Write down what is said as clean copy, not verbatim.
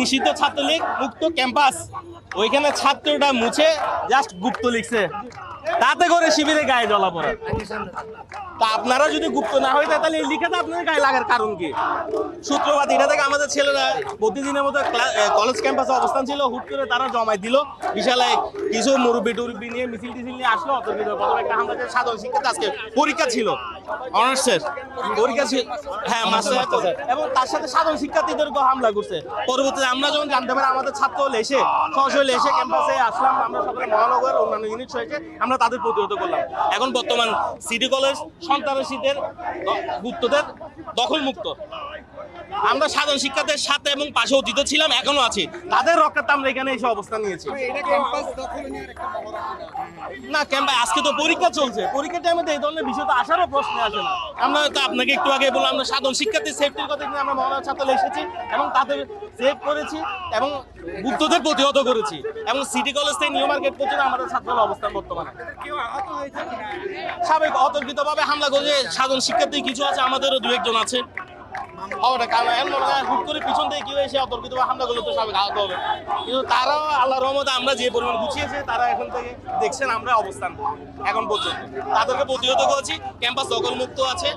নিষিদ্ধ ছাত্রলীগ মুক্ত ক্যাম্পাস, ওইখানে ছাত্রটা মুছে জাস্ট গুপ্ত লিখছে, তাতে করে শিবিরে গায়ে জ্বলা পড়া। তা আপনারা যদি গুপ্ত না হয়ে তাহলে এই লিখাটা আপনাদের গায়ে লাগার কারণ কি? সূত্রপাত এটা থেকে আমাদের ছেলেরা প্রতিদিনের মতো কলেজ ক্যাম্পাসে অবস্থান ছিল, হুট করে তারা জমাই দিল, বিশাল কিছু মুরব্বি টুরব্বি নিয়ে মিছিল টিছিল নিয়ে আসলো, অতর্কিত প্রথম একটা হামলা করে সাধারণ শিক্ষার্থী। আজকে পরীক্ষা ছিল, অনার্সের পরীক্ষা ছিল, হ্যাঁ মাস্টার, এবং তার সাথে সাধারণ শিক্ষার্থীদেরকেও হামলা করছে। পরবর্তীতে আমরা যখন জানতে পারি আমাদের ছাত্র হলে এসে সরাসরি এসে ক্যাম্পাসে আসলাম, আমরা সবাই মহানগর অন্যান্য ইউনিট হয়েছে, আমরা তাদের প্রতিহত করলাম। এখন বর্তমান সিটি কলেজ সন্ত্রাসীদের গুপ্তদের দখল মুক্ত। আমরা সাধারণ শিক্ষার্থীদের সাথে এবং পাশে অতীত ছিলাম, এখনো আছি, তাদের রক্ষার্থে আমরা এখানে এসে অবস্থান নিয়েছি। না ক্যাম্পাস আজকে তো পরীক্ষা চলছে, পরীক্ষার টাইমে এই ধরনের বিষয় তো আসারও প্রশ্ন আসে না। আমরা তো আপনাকে একটু আগে বললাম, আমরা সাধারণ শিক্ষার্থী সেফটির কথা নিয়ে আমরা মহানগর ছাত্র এসেছি এবং তাদের সেভ করেছি এবং গুপ্তদের প্রতিহত করেছি, এবং সিটি কলেজ থেকে নিউ মার্কেট পর্যন্ত আমাদের ছাত্রদের অবস্থান বর্তমানে। স্বাভাবিক অতর্কিতভাবে হামলা করে সাধারণ শিক্ষার্থী কিছু আছে, আমাদেরও দু একজন আছে। হুট করে পিছন থেকে কেউ এসে অতর্কিতভাবে হামলা করলে তো স্বাভাবিক আহত হবে, কিন্তু তারাও আল্লাহর রহমতে আমরা যে পরিমাণ গুছিয়েছে তারা এখন থেকে দেখছেন আমরা অবস্থান এখন পর্যন্ত তাদেরকে প্রতিহত করেছি। ক্যাম্পাস দখল মুক্ত আছে,